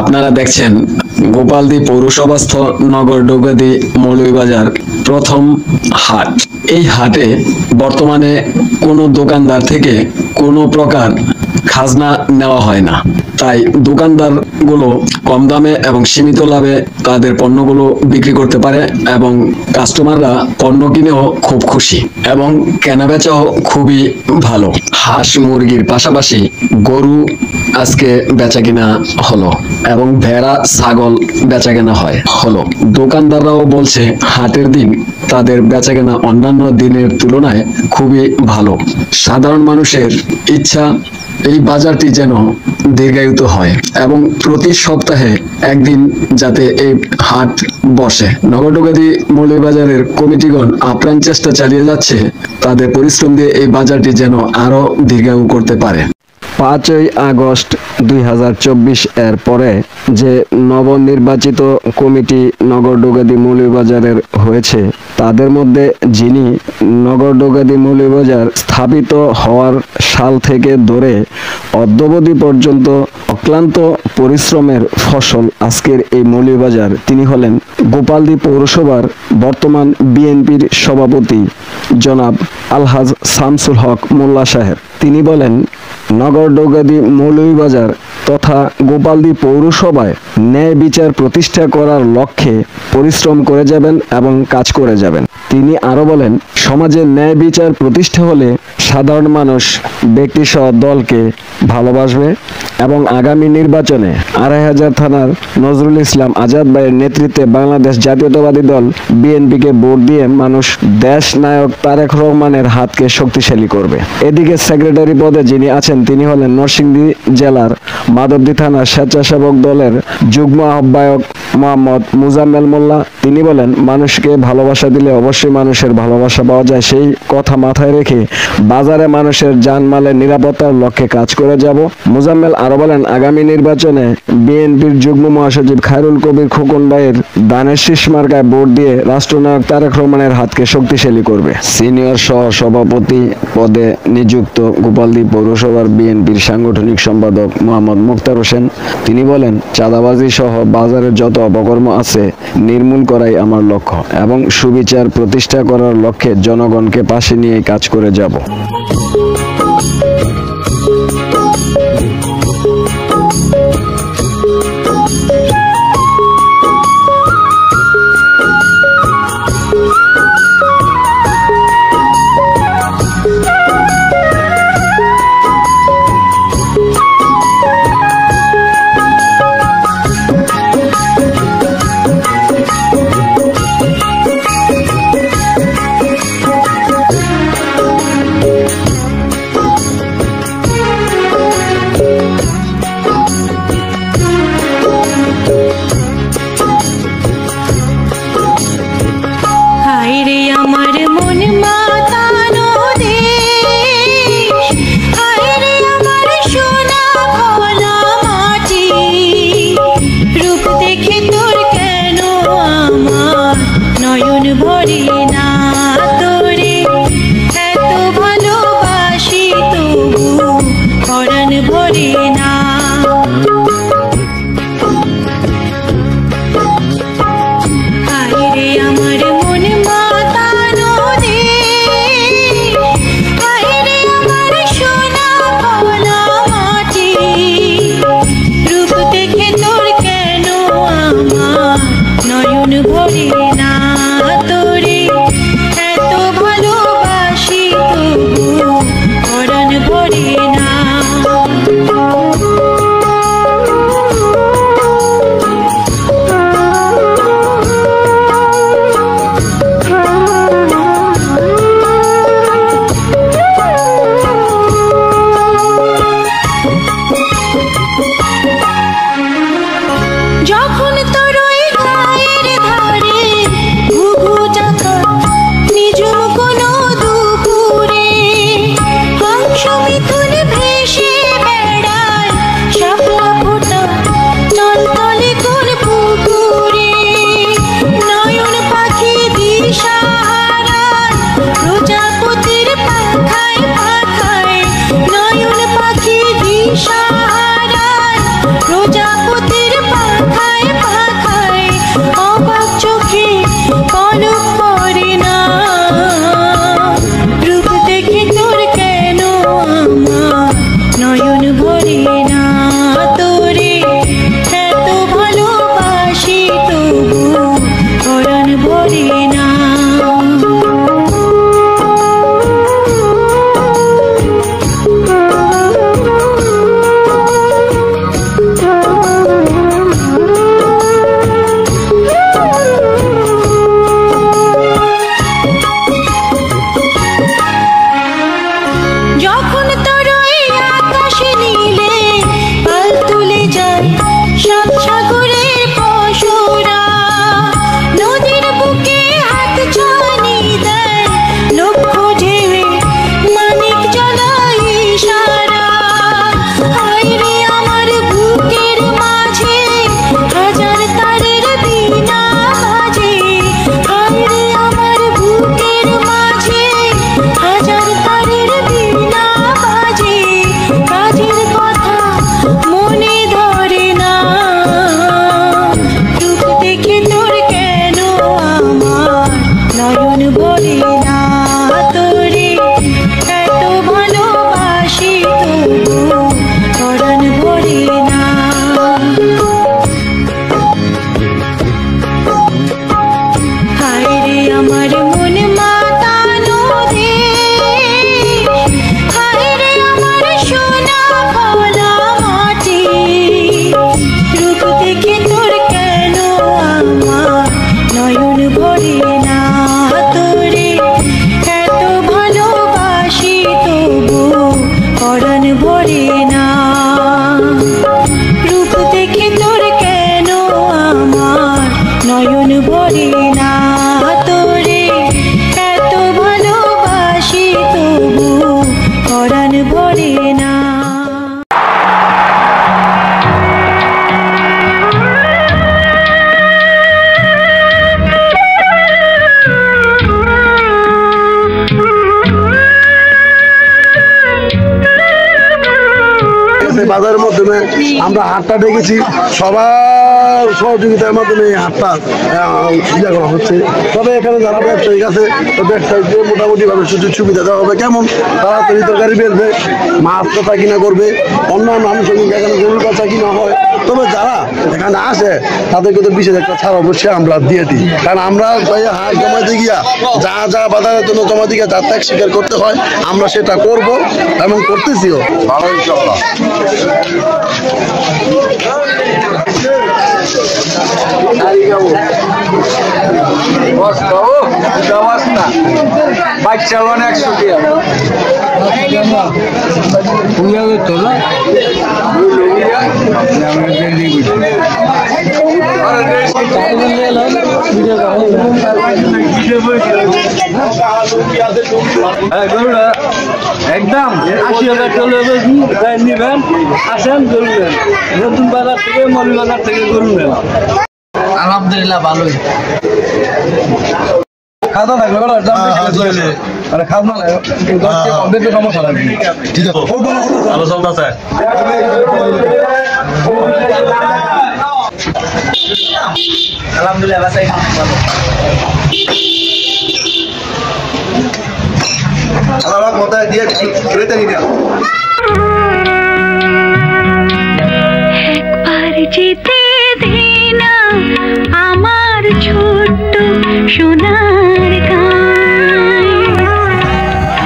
আপনারা দেখছেন গোপালদী পৌরসভাস্থ নগর ডোগাদী মৌলভীবাজার প্রথম হাট। এই হাটে বর্তমানে কোনো দোকানদার থেকে কোনো প্রকার খাজনা নেওয়া হয় না, তাই দোকানদারগুলো কম দামে এবং সীমিত লাভে তাদের পণ্যগুলো বিক্রি করতে পারে এবং কাস্টমাররা পণ্য কিনেও খুব খুশি এবং কেনাবেচাও খুবই ভালো। হাঁস মুরগির পাশাপাশি গরু আজকে বেচা কিনা হলো এবং ভেড়া ছাগল বেচা কেনা হলো। দোকানদাররাও বলছে হাটের দিন তাদের বেচা কেনা অন্যান্য দিনের তুলনায় খুবই ভালো। সাধারণ মানুষের ইচ্ছা এই বাজারটি যেন দীর্ঘায়িত হয় এবং প্রতি সপ্তাহে একদিন যাতে এই হাট বসে। নগরডোগাদী মৌলভীবাজারের কমিটিগণ আপ্রাণ চেষ্টা চালিয়ে যাচ্ছে তাদের পরিশ্রম দিয়ে এই বাজারটি যেন আরো দীর্ঘায়ু করতে পারে। 5ই আগস্ট 2024 এর পরে যে নবনির্বাচিত কমিটি নগরডোগাদী মৌলভীবাজারের হয়েছে, তাদের মধ্যে যিনি নগরডোগাদী মৌলভীবাজার স্থাপিত হওয়ার সাল থেকে ধরে অদ্যাবধি পর্যন্ত অক্লান্ত পরিশ্রমের ফসল আজকের এই মৌলভীবাজার, তিনি হলেন গোপালদী পৌরসভার বর্তমান বিএনপির সভাপতি জনাব আলহাজ শামসুল হক মোল্লা সাহেব। তিনি বলেন, নগরডোগাদী মৌলভীবাজার তথা গোপালদী পৌরসভায় ন্যায় বিচার প্রতিষ্ঠা করার লক্ষ্যে পরিশ্রম করে যাবেন এবং কাজ করে যাবেন। তিনি আরো বলেন, সমাজে ন্যায় বিচার প্রতিষ্ঠা হলে সাধারণ মানুষ ব্যক্তিসহ দলকে ভালোবাসবে এবং আগামী নির্বাচনে 2500 থানার নজরুল ইসলাম আজাদ ভাইয়ের নেতৃত্বে বাংলাদেশ জাতীয়তাবাদী দল বিএনপিকে ভোট দিয়ে মানুষ দেশ নায়ক তারেক রহমানের হাতকে শক্তিশালী করবে। এদিকে সেক্রেটারি পদে যিনি আছেন তিনি হলেন নরসিংদী জেলার মাধবদী থানার স্বেচ্ছাসেবক দলের যুগ্ম আহ্বায়ক মোহাম্মদ মুজাম্মেল মোল্লা। তিনি বলেন, মানুষকে ভালোবাসা দিলে অবশ্যই মানুষের ভালোবাসা পাওয়া যায়। সেই কথা মাথায় রেখে বাজারে মানুষের জানমালের নিরাপত্তার লক্ষ্যে কাজ করে যাব। মুজাম্মেল আরো বলেন, আগামী নির্বাচনে বিএনপির যুগ্ম মহাসচিব খায়রুল কবির খোকন ভাইয়ের ধানের শীষ মার্কায় ভোট দিয়ে রাষ্ট্রনায়ক তারেক রহমানের হাতকে শক্তিশালী করবে। সিনিয়র সহ সভাপতি পদে নিযুক্ত গোপালদী পৌরসভার বিএনপির সাংগঠনিক সম্পাদক মোহাম্মদ মুক্তার হোসেন, তিনি বলেন, চাঁদাবাজি সহ বাজারের যত অপকর্ম আছে নির্মূল করাই আমার লক্ষ্য এবং সুবিচার প্রতিষ্ঠা করার লক্ষ্যে জনগণকে পাশে নিয়ে কাজ করে যাব। সাত সাগরের পশুরা নদীর বুকে হাত ছানি দেয়, লক্ষ্য ঢেউয়ে মানিক জ্বালায় ইশারা। হায় রে আমার বুকের মাঝে হাজার তারের বীণা বাজে, হায় রে আমার বুকের মাঝে হাজার তারের বীণা বাজে। কাজের কথা মনে ধরে না, রূপ দেখে তোর কেন আমার নয়ন ভরে না। তোরে এত ভালোবাসি তবু পরাণ ভরে না। হায় রে আমার মন মাতানো দেশ, হায় রে আমার সোনা ভোলা মাটি। রূপ দেখে তোর কেন আমার নয়ন ভরে না। তোরে এত ভালোবাসি তবু পরাণ ভরে না। রূপ দেখে তোর কেন আমার নয়ন ভরে না। তোরে এত ভালোবাসি তবু পরাণ ভরে না। বাজারের মাধ্যমে আমরা হাটটা ডেকেছি, সবার সহযোগিতার মাধ্যমে এই হাটটা সুবিধা করা হচ্ছে। তবে এখানে যারা ব্যবসায়িক আছে, ব্যবসায়ীদের মোটামুটি ভাবে সুযোগ সুবিধা দেওয়া হবে। কেমন তাড়াতাড়ি তরকারি বেরবে, মাছ কাটা কিনা করবে, অন্যান্য আনুষঙ্গিক এখানে গরুর কাঁচা কিনা হয়। তবে যারা এখানে আসে তাদেরকে তো বিশেষ একটা ছাড় অবশ্যই আমরা দিয়ে দিই, কারণ আমরা হাট জমাতে গিয়া যা যা বাজারের জন্য জমা দিয়ে যা ত্যাগ স্বীকার করতে হয় আমরা সেটা করব এবং করতেছিও। ভালো ইনশাআল্লাহ। বাচ্চা অনেক সুবিধা একদম 80,000 চলে নিবেন, আসেন গরু নেন, নতুন বাজার থেকে মৌলভীবাজার থেকে গরু নেন। আলহামদুলিল্লাহ ভালোই খাওয়া থাকবে, খাওয়া সমস্যা লাগবে। ঠিক আছে, ভালো চলতেছে। আলহামদুলিল্লাহ দিয়ে একবার যেতে দে না আমার ছোট্ট সোনার গাঁয়,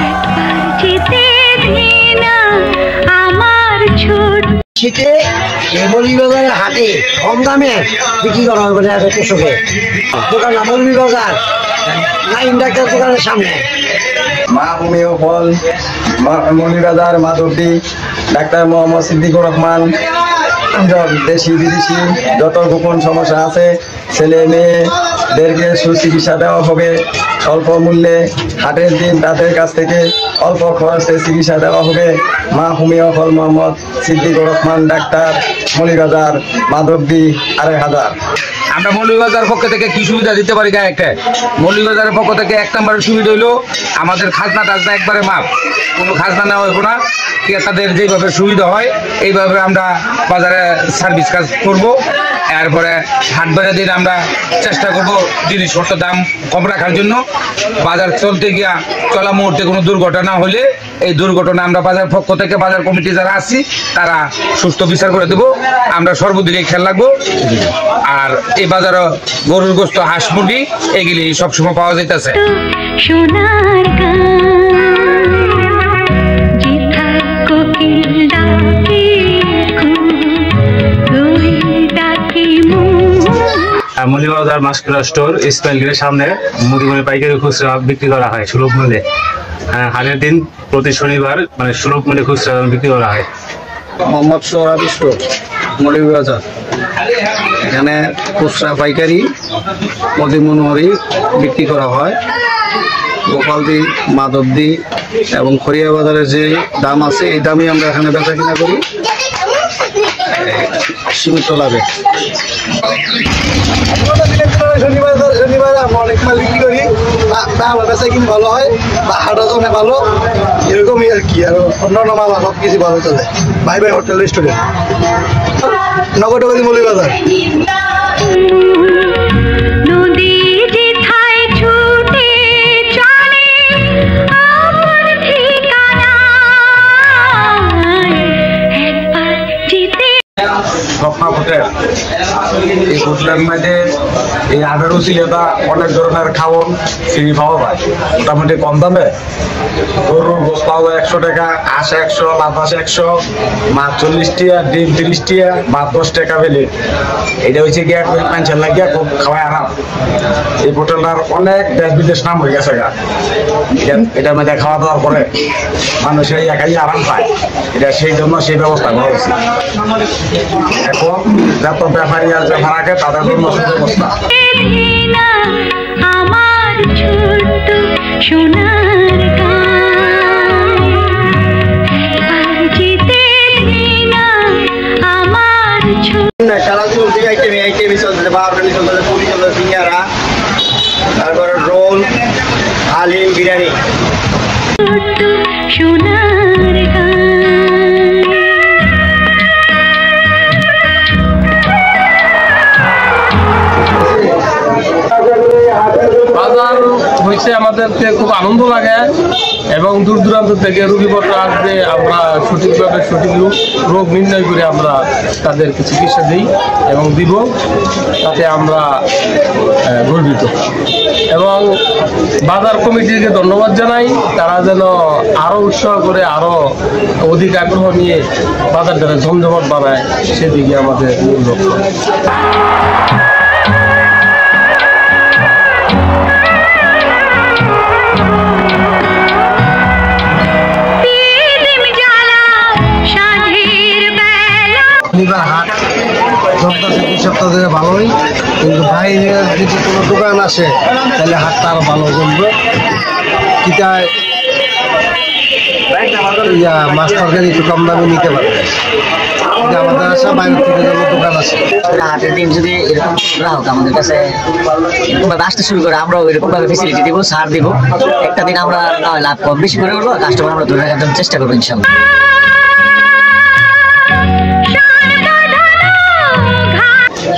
একবার যেতে দে না আমার ছোট্ট। শীতে মৌলভীবাজারের হাটে কম দামে বিক্রি করা হবে বলে কৃষকে দোকান মৌলভীবাজার নাইম ডাক্তার দোকানের সামনে। মা হোমিও ফল মৌলভীবাজার মাধবদী ডাক্তার মোহাম্মদ সিদ্দিকুর রহমান। দেশি বিদেশি যত গোপন সমস্যা আছে ছেলে মেয়েদেরকে সুচিকিৎসা দেওয়া হবে স্বল্প মূল্যে। হাটের দিন তাদের কাছ থেকে অল্প খরচে চিকিৎসা দেওয়া হবে। মা হোমিও ফল মোহাম্মদ সিদ্দিকুর রহমান ডাক্তার, মৌলভীবাজার মাধবদী 2500। আমরা মৌলভীবাজার পক্ষ থেকে কি সুবিধা দিতে পারি গায়ককে? মৌলভীবাজারের পক্ষ থেকে 1 নম্বরের সুবিধা হইলো আমাদের খাজনা টাজনা একবারে মাপ, কোনো খাজনা নেওয়া হইব না। ক্রেতাদের যেভাবে সুবিধা হয় এইভাবে আমরা বাজারে সার্ভিস কাজ করব। এরপরে হাট বাজার দিন আমরা চেষ্টা করব জিনিসপত্র দাম কম রাখার জন্য। বাজার চলতে গিয়া চলা মুহূর্তে কোনো দুর্ঘটনা হলে এই দুর্ঘটনা আমরা বাজার পক্ষ থেকে বাজার কমিটি যারা আছি তারা সুস্থ বিচার করে দেব। আমরা সর্বদিকে খেয়াল রাখবো। আর এই বাজারে গরুর গোস্ত, হাঁস মুরগি এগুলি সবসময় পাওয়া যাইতেছে। সোনার মৌলভীবাজার মাস্কুলার স্টোর ইসমাইল গেটের সামনে মুদিগুলি পাইকারি খুচরা বিক্রি করা হয় সুলভ মূল্যে। হাটের দিন প্রতি শনিবার সুলভ মূল্যে খুচরা বিক্রি করা হয়। মোহাম্মদ সোহরাব স্টোর মৌলভীবাজার। এখানে খুচরা পাইকারি প্রতি মনোহরি বিক্রি করা হয়। গোপালদি, মাধবদি এবং খড়িয়া বাজারের যে দাম আছে এই দামই আমরা এখানে বেচা কিনা করি সীমিত লাভে। শনিবার আমরা অনেক মাল বিক্রি করি, বেচা কিনে ভালো হয়, হাটা জমে ভালো, এরকমই আর কি। আর অন্যান্য মাল সব কিছু ভালো চলে। ভাই ভাই হোটেল রেস্টুরেন্ট, নগরডোগাদি মৌলভীবাজার। নদী যেথায় ছুটে চলে আমার ঠিকানায় একবার যেতে স্বপ্না হোটেল। এই হোটেলের মধ্যে এই 18 সিলেটা অনেক ধরনের খাওয়ান ফ্রি পাওয়া যায় মোটামুটি কম দামে। গরুর গোস পাওয়া যায় 100 টাকা, হাঁস 100, লাফাস 100, মাছ 40 টাকা, ডিম 30 টাকা, ভাত 10 টাকা পেলে। এটা হচ্ছে গিয়ে পেনশন লাগিয়া খুব খাওয়াই আরাম। এই হোটেলটার অনেক দেশ বিদেশ নাম হয়ে গেছে গা। এটার মধ্যে খাওয়া দাওয়ার পরে মানুষের একাই আরাম পায়। এটা সেই জন্য সেই ব্যবস্থা করা হয়েছে। এখন যত ব্যাপারী আছে ভাড়াকে তাদের জন্য ব্যবস্থা। না আমার ছোট্ট সোনার গায় একবার যেতে না আমার খেলা চলছে, আইটেমই চলছে, বারোটানি চলছে, পুরি চলছে, সিঙ্গারা, তারপরে রোল, হালিম, বিরিয়ানি। ছোট্ট সোনার গায় বাজার হয়েছে আমাদেরকে খুব আনন্দ লাগে এবং দূর দূরান্ত থেকে রোগীপত্র আসবে, আমরা সঠিকভাবে সঠিক রোগ নির্ণয় করে আমরা তাদেরকে চিকিৎসা দিই এবং দিব, তাতে আমরা গর্বিত। এবং বাজার কমিটিকে ধন্যবাদ জানাই, তারা যেন আরও উৎসাহ করে আরও অধিক আগ্রহ নিয়ে বাজারটাকে জমজমাট বানায়, সেদিকে আমাদের মূল লক্ষ্য। হাট চলতেছে 2 সপ্তাহ ধরে ভালোই, কিন্তু বাইরের যদি কোনো দোকান আসে তাহলে হাটটা আরো ভালো চলবে। কিটায় মাছ তরকারি একটু কম দামে নিতে পারবে। আমাদের আশা বাইরের থেকে যেন দোকান আসে। হাটের দিন যদি এরকম গ্রাহক আমাদের কাছে এরকমভাবে আসতে শুরু করে, আমরাও এরকম ভাবে ফেসিলিটি দিব, ছাড় দিব। একটা দিন আমরা লাভ কম বেশি করে করবো, কাস্টমার আমরা ধরে রাখার জন্য চেষ্টা করবো ইনশাল্লাহ।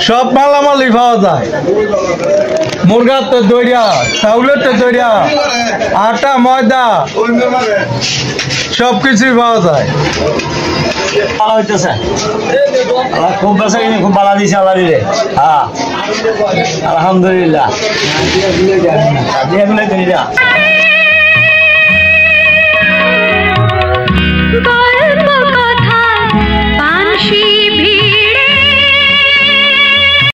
সব মালামালই পাওয়া যায়, মুরগার তো দইয়া, চাউলের তো দইয়া, আটা ময়দা সবকিছুই পাওয়া যায়। খুব বেশি খুব ভালো দিছে আল্লাহ দিলে। হ্যাঁ আলহামদুলিল্লাহ।